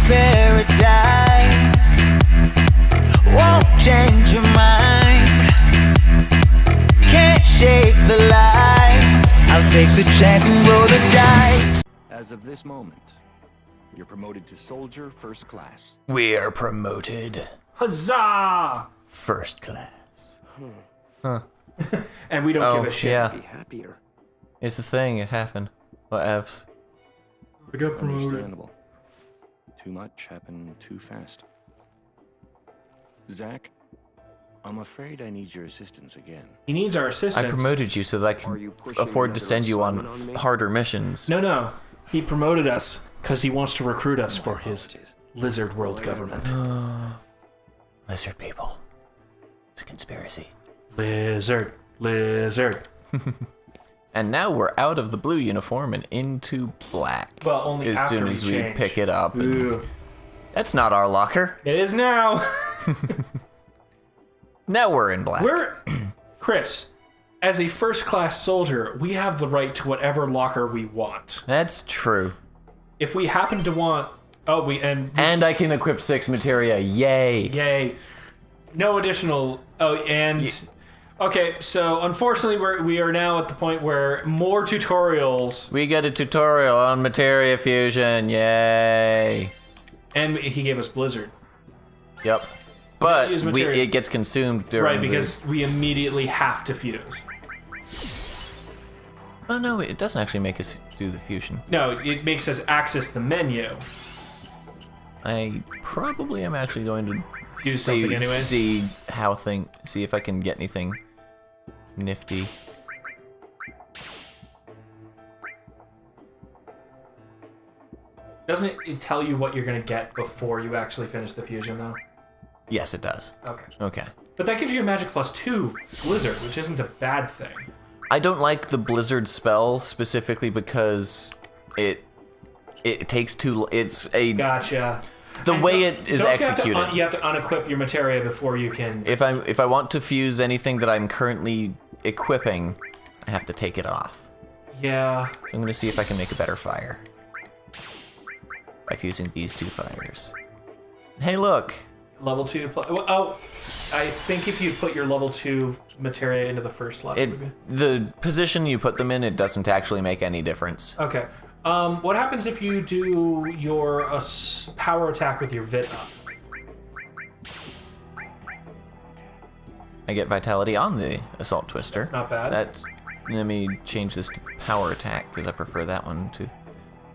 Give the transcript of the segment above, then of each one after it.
paradise won't change your mind. Can't shape the lights. I'll take the chance and roll the dice. As of this moment, you're promoted to Soldier First Class. We are promoted. Huzzah! First class. And we don't give a shit. Yeah. Be happier. It's the thing, it happened. What F's? We got promoted. Understandable. Too much happened too fast. Zach, I'm afraid I need your assistance again. He needs our assistance. I promoted you so that I Are you can pushing afford to another send you on assignment on me? harder missions. No. He promoted us because he wants to recruit us for his lizard world government. Lizard people. It's a conspiracy. Lizard. And now we're out of the blue uniform and into black. Well, only as after soon we as we change. pick it up. And Ooh. that's not our locker. It is now. Now we're in black. Chris, as a first-class soldier, we have the right to whatever locker we want. That's true. If we happen to want, And I can equip 6 materia. Yay. yay, no additional. Okay, so unfortunately, we are now at the point where more tutorials, We get a tutorial on materia fusion. Yay. and he gave us Blizzard, Yep. But use materia. it gets consumed during right? Because we immediately have to fuse. Oh no, it doesn't actually make us do the fusion. No, it makes us access the menu. I probably am actually going to Do something anyway? See if I can get anything nifty. Doesn't it tell you what you're gonna get before you actually finish the fusion, though? Yes, it does. Okay. Okay. But that gives you a magic +2 Blizzard, which isn't a bad thing. I don't like the Blizzard spell specifically because it takes too. It's a Gotcha. the And way don't- it is don't executed. You have to unequip your materia before you can. If I want to fuse anything that I'm currently equipping, I have to take it off. Yeah. So I'm gonna see if I can make a better fire by fusing these 2 fires. Hey, look. Level 2. Oh, I think if you put your level 2 materia into the first slot. The position you put them in, it doesn't actually make any difference. Okay. What happens if you do your power attack with your Vita? I get vitality on the assault twister. That's not bad. Let me change this to power attack because I prefer that one to.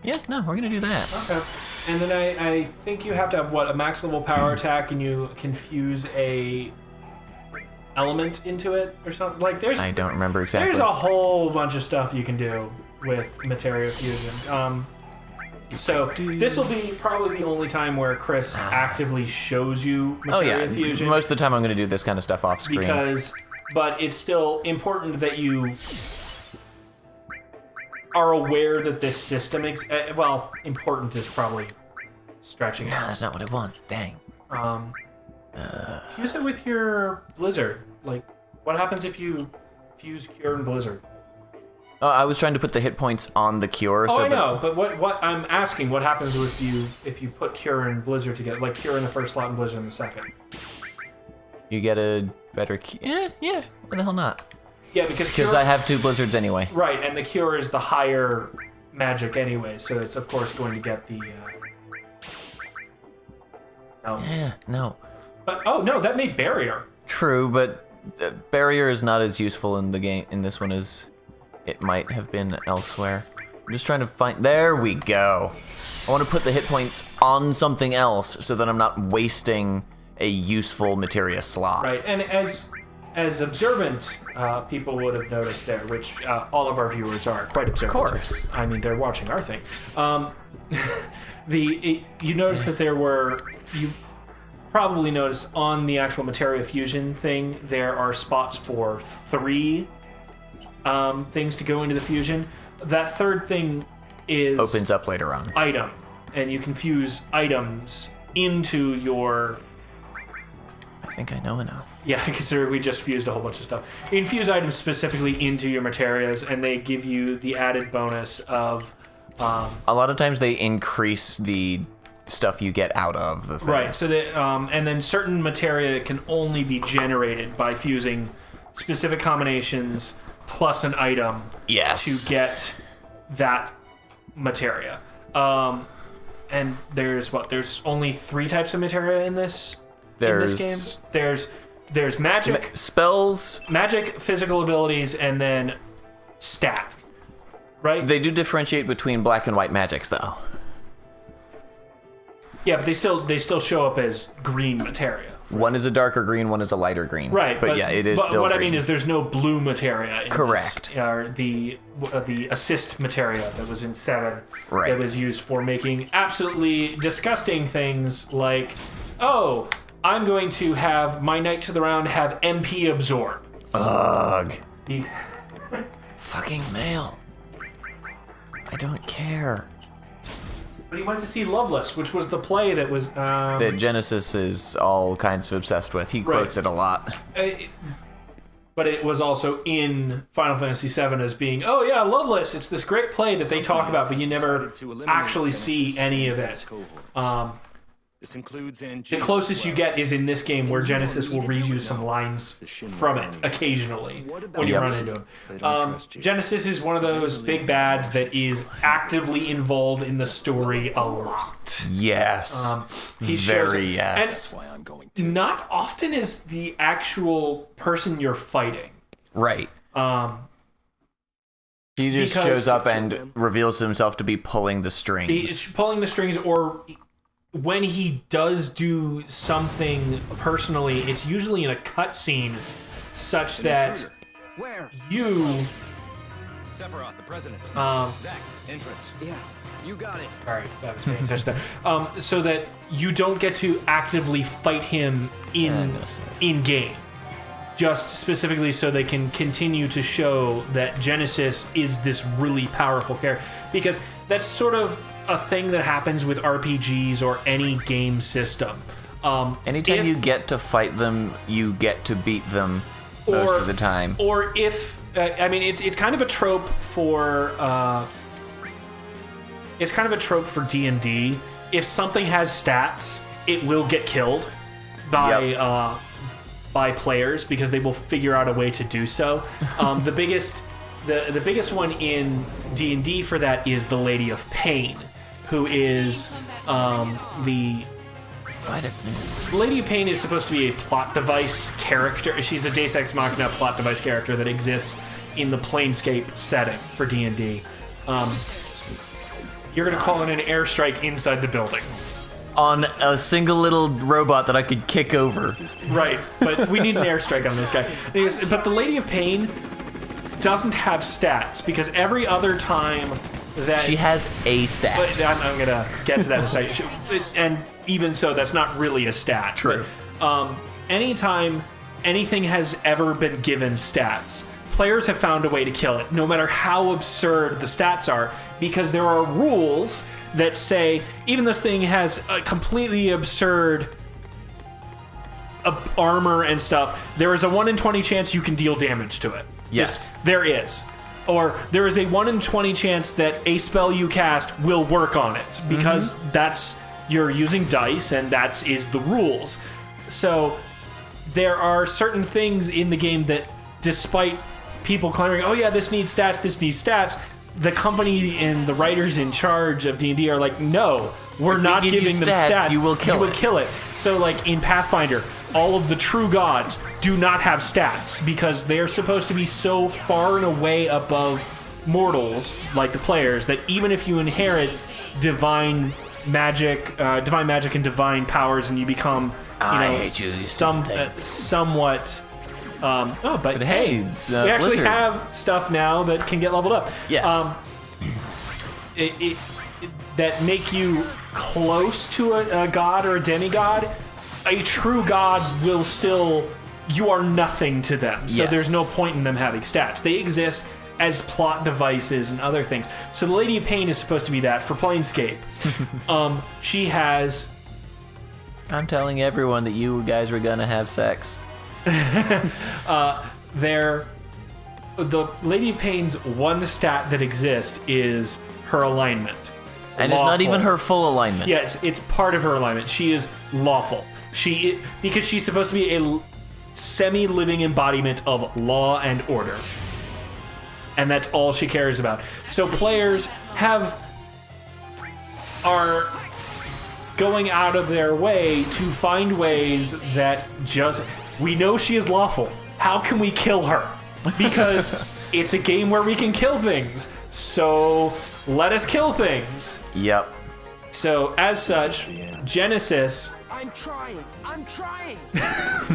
Yeah, no, we're gonna do that. Okay. And then I think you have to have a max level power attack, and you can fuse a element into it or something. Like I don't remember exactly. There's a whole bunch of stuff you can do with materia fusion. So this will be probably the only time where Chris actively shows you Oh materia yeah, fusion. most of the time I'm gonna do this kind of stuff off screen. But it's still important that you are aware that this system well, important is probably stretching it. No, that's not what I want. Dang. Fuse it with your Blizzard. Like, what happens if you fuse Cure and Blizzard? Oh, I was trying to put the hit points on the cure. Oh, so I that- know, but what I'm asking, what happens if you put Cure and Blizzard together, like Cure in the first slot and Blizzard in the second? You get a better. Yeah. Why the hell not? Yeah, because I have 2 blizzards anyway. right, and the Cure is the higher magic anyway, so it's of course going to get the. Yeah, no. But oh no, that made barrier. True, but barrier is not as useful in the game in this one as it might have been elsewhere. I'm just trying to find. There we go. I want to put the hit points on something else so that I'm not wasting a useful materia slot. Right, and as observant people would have noticed there, which all of our viewers are quite observant. Of course. I mean, they're watching our thing. You noticed that you probably noticed on the actual materia fusion thing, there are spots for 3 things to go into the fusion. That third thing is Opens up later on. item, and you can fuse items into your. I think I know enough. Yeah, consider we just fused a whole bunch of stuff. You can fuse items specifically into your materias, and they give you the added bonus of. A lot of times they increase the stuff you get out of the things. Right. So that and then certain materia can only be generated by fusing specific combinations plus an item Yes. to get that materia. And there's only 3 types of materia in this game. There's magic, Spells. magic, physical abilities, and then stat. Right? They do differentiate between black and white magics, though. Yeah, but they still show up as green materia. One is a darker green, one is a lighter green. Right, But yeah, it is but still what green. I mean is there's no blue materia in Correct. this, or the assist materia that was in 7 Right. that was used for making absolutely disgusting things like, oh, I'm going to have my Knight to the Round have MP absorb. Ugh. The- Fucking mail. I don't care. But he went to see Loveless, which was the play that was... That Genesis is all kinds of obsessed with. He quotes it a lot. But it was also in Final Fantasy VII as being, oh yeah, Loveless, it's this great play that they talk about, but you never actually see any of it. This includes The closest you get is in this game where Genesis will read you some lines from it occasionally when you run into him. Genesis is one of those big bads that is actively involved in the story a lot. Yes. He shows Very it. yes. And not often is the actual person you're fighting. Right. He just because- shows up and reveals himself to be pulling the strings. He's pulling the strings, or when he does do something personally, it's usually in a cutscene such that Where? you Sephiroth, the president. Zach, Entrance. Yeah, you got it. all right, that was paying attention there. So that you don't get to actively fight him in game, just specifically so they can continue to show that Genesis is this really powerful character, because that's sort of a thing that happens with RPGs or any game system. Anytime you get to fight them, you get to beat them most of the time. Or if I mean, it's kind of a trope for D&D. If something has stats, it will get killed by players because they will figure out a way to do so. The biggest one in D&D for that is the Lady of Pain, who is the Lady of Pain is supposed to be a plot device character. She's a Deus Ex Machina plot device character that exists in the Planescape setting for D&D. You're going to call in an airstrike inside the building. On a single little robot that I could kick over. Right, but we need an airstrike on this guy. But the Lady of Pain doesn't have stats because every other time that She has a stat. But I'm gonna get to that in a second. And even so, that's not really a stat. True. But, anytime anything has ever been given stats, players have found a way to kill it, no matter how absurd the stats are, because there are rules that say even this thing has a completely absurd armor and stuff, there is a 1 in 20 chance you can deal damage to it. Yes. There is. Or there is a 1 in 20 chance that a spell you cast will work on it, because that's, you're using dice and that is the rules. So there are certain things in the game that, despite people clamoring, oh yeah, this needs stats, the company and the writers in charge of D&D are like, no, we're not give you giving them stats, stats. you will kill it. So like in Pathfinder, all of the true gods do not have stats because they're supposed to be so far and away above mortals, like the players, that even if you inherit divine magic and divine powers and you become, somewhat... but hey, we actually Blizzard. have stuff now that can get leveled up. Yes. That make you close to a god or a demigod. A true god will still... You are nothing to them. So Yes. there's no point in them having stats. They exist as plot devices and other things. So the Lady of Pain is supposed to be that for Planescape. She has... I'm telling everyone that you guys were gonna have sex. The Lady of Pain's one stat that exists is her alignment. And it's not even lawful. her full alignment. Yeah, it's part of her alignment. She is lawful. Because she's supposed to be a semi-living embodiment of law and order. And that's all she cares about. So players are going out of their way to find ways that we know she is lawful. How can we kill her? Because it's a game where we can kill things. So let us kill things. Yep. So as such, Genesis. I'm trying.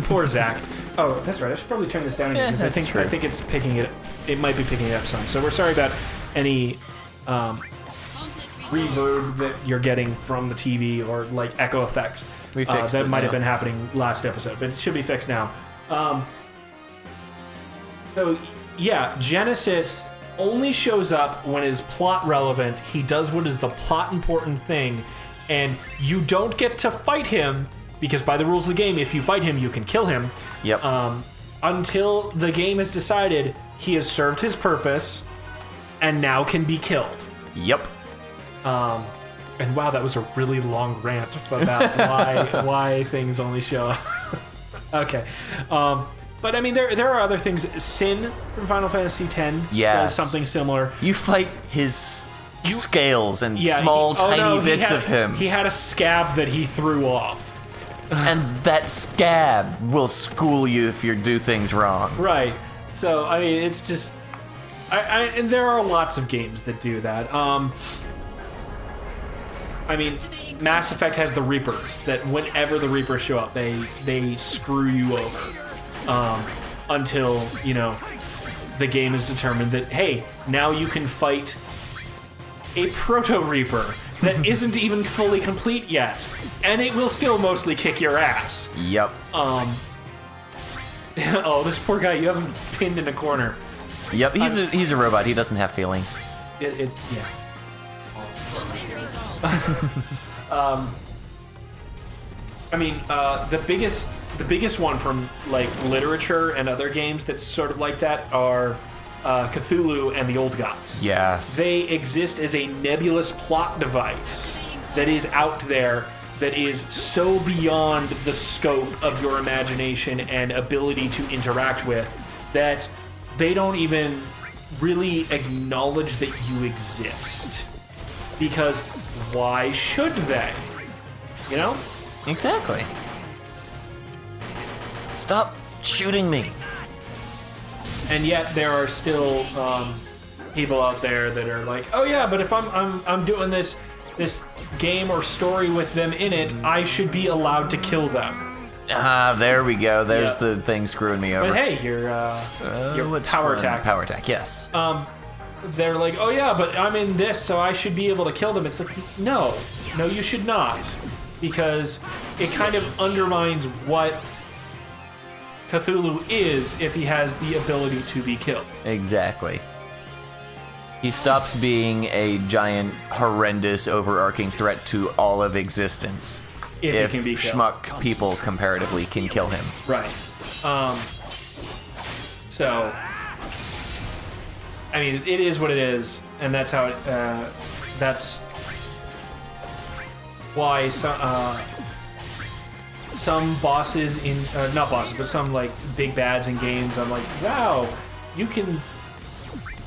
Poor Zach. Oh, that's right. I should probably turn this down again because that's true. I think it's picking it. It might be picking it up some. So we're sorry about any reverb that you're getting from the TV or like echo effects. We fixed that it might have now. been happening last episode, but it should be fixed now. So yeah, Genesis only shows up when is plot relevant. He does what is the plot important thing, and you don't get to fight him because by the rules of the game, if you fight him, you can kill him. Yep. Until the game has decided he has served his purpose and now can be killed. Yep. And wow, that was a really long rant about why things only show up. Okay. But I mean, there are other things. Sin from Final Fantasy X does Yes. something similar. You fight his scales and Yeah, small, he tiny bits had, of him. He had a scab that he threw off. And that scab will school you if you do things wrong. Right. So I mean, it's just, and there are lots of games that do that. I mean, Mass Effect has the Reapers that whenever the Reapers show up, they screw you over until the game is determined that hey, now you can fight a Proto Reaper that isn't even fully complete yet, and it will still mostly kick your ass. Yep. Oh, this poor guy, you have him pinned in a corner. Yep, he's a robot. He doesn't have feelings. Yeah. I mean, the biggest one from like literature and other games that's sort of like that are Cthulhu and the Old Gods. Yes. They exist as a nebulous plot device that is out there that is so beyond the scope of your imagination and ability to interact with that they don't even really acknowledge that you exist. Because why should they? You know? Exactly. Stop shooting me. And yet there are still people out there that are like, oh yeah, but if I'm doing this game or story with them in it, I should be allowed to kill them. Ah, there we go. There's Yeah. the thing screwing me over. But hey, your What's power fun? attack. Power attack, yes. They're like, oh yeah, but I'm in this, so I should be able to kill them. It's like, no, you should not, because it kind of undermines what Cthulhu is if he has the ability to be killed. Exactly. He stops being a giant, horrendous, overarching threat to all of existence. If he can be killed. schmuck people comparatively can kill him. Right. So, I mean, it is what it is, and that's how it. That's why some bosses in not bosses, but some like big bads in games. I'm like, wow, you can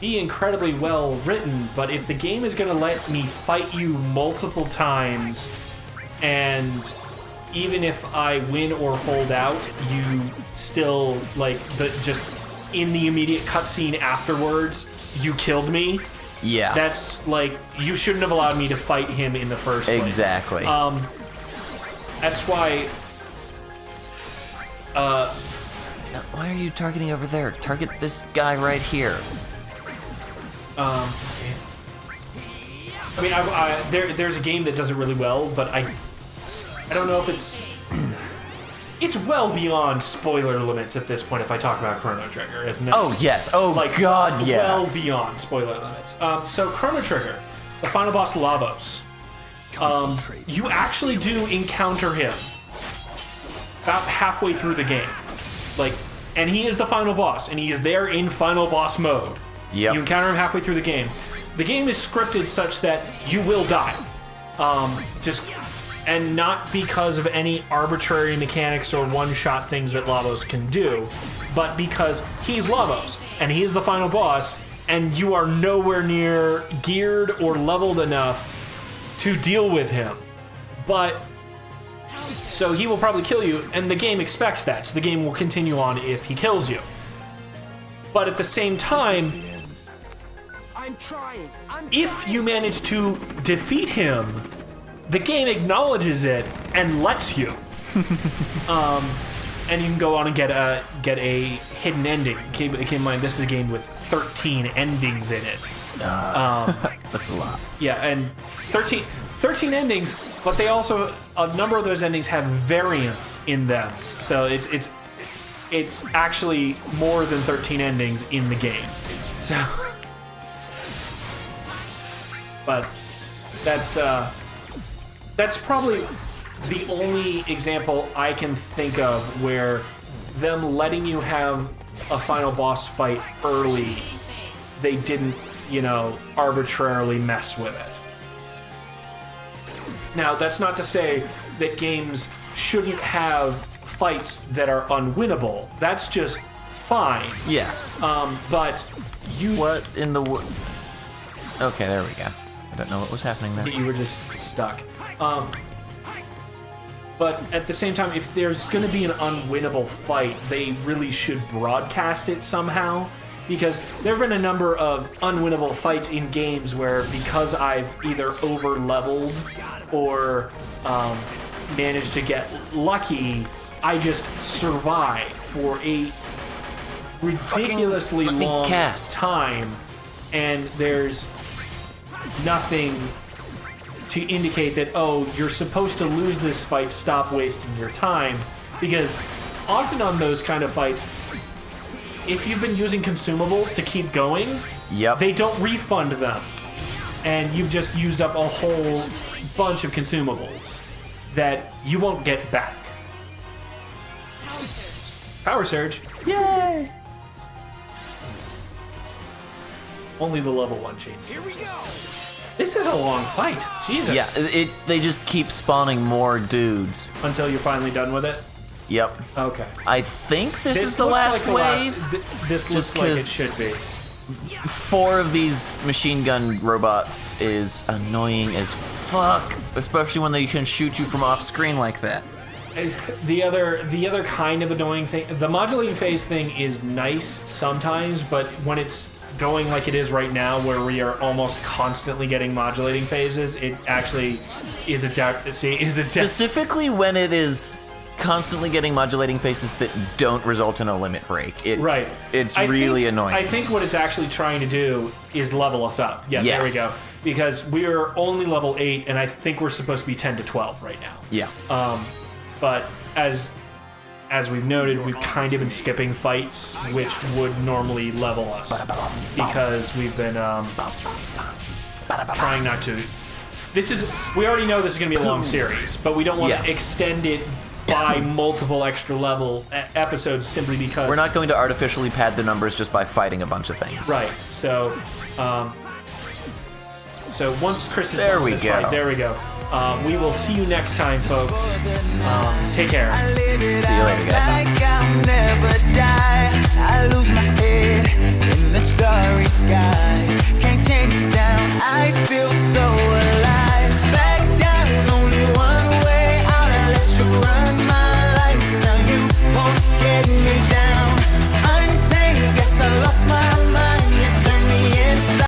be incredibly well written, but if the game is gonna let me fight you multiple times, and even if I win or hold out, you still like just in the immediate cutscene afterwards, you killed me. Yeah. That's like, you shouldn't have allowed me to fight him in the first place. Exactly. That's why. Now, why are you targeting over there? Target this guy right here. I mean, there's a game that does it really well, but I don't know if it's well beyond spoiler limits at this point if I talk about Chrono Trigger, isn't it? Oh, yes. Oh, Like, God, yes. Well beyond spoiler limits. So Chrono Trigger, the final boss Lavos, you actually do encounter him about halfway through the game. Like, and he is the final boss, and he is there in final boss mode. Yep. You encounter him halfway through the game. the game is scripted such that you will die. And not because of any arbitrary mechanics or one-shot things that Lavos can do, but because he's Lavos, and he is the final boss, and you are nowhere near geared or leveled enough to deal with him. But, so he will probably kill you, and the game expects that, so the game will continue on if he kills you. But at the same time, I'm trying. if you manage to defeat him, the game acknowledges it and lets you. And you can go on and get a hidden ending. Keep in mind, this is a game with 13 endings in it. That's a lot. Yeah, and 13 endings, but they also, a number of those endings have variants in them. So it's actually more than 13 endings in the game. So, but that's probably the only example I can think of where them letting you have a final boss fight early, they didn't, arbitrarily mess with it. Now, that's not to say that games shouldn't have fights that are unwinnable. That's just fine. Yes. But you... What in the... Okay, there we go. I don't know what was happening there. You were just stuck. But at the same time, if there's going to be an unwinnable fight, they really should broadcast it somehow. Because there have been a number of unwinnable fights in games where, because I've either over-leveled or managed to get lucky, I just survive for a ridiculously long time, and there's nothing to indicate that, oh, you're supposed to lose this fight, stop wasting your time. Because often on those kind of fights, if you've been using consumables to keep going, they don't refund them. And you've just used up a whole bunch of consumables that you won't get back. Power Surge. Yay! Only the level 1 changes. Here we go. This is a long fight. Jesus. Yeah, they just keep spawning more dudes. Until you're finally done with it? Yep. Okay. I think this is the looks last like wave. This looks like it should be. 4 of these machine gun robots is annoying as fuck, especially when they can shoot you from off screen like that. The other kind of annoying thing, the modulating phase thing is nice sometimes, but when it's going like it is right now, where we are almost constantly getting modulating phases, it actually is Specifically when it is constantly getting modulating phases that don't result in a limit break. It's really annoying. I think what it's actually trying to do is level us up. Yeah, yes. There we go. Because we're only level 8, and I think we're supposed to be 10 to 12 right now. Yeah. But as we've noted, we've kind of been skipping fights, which would normally level us, because we've been trying not to. We already know this is going to be a long series, but we don't want to extend it by multiple extra level episodes simply because we're not going to artificially pad the numbers just by fighting a bunch of things. Right. So once Chris is done with this fight, there we go. We will see you next time, folks. Take care. See you later, guys. Like I'll never die. I lose my head in the starry skies. Can't take me down. I feel so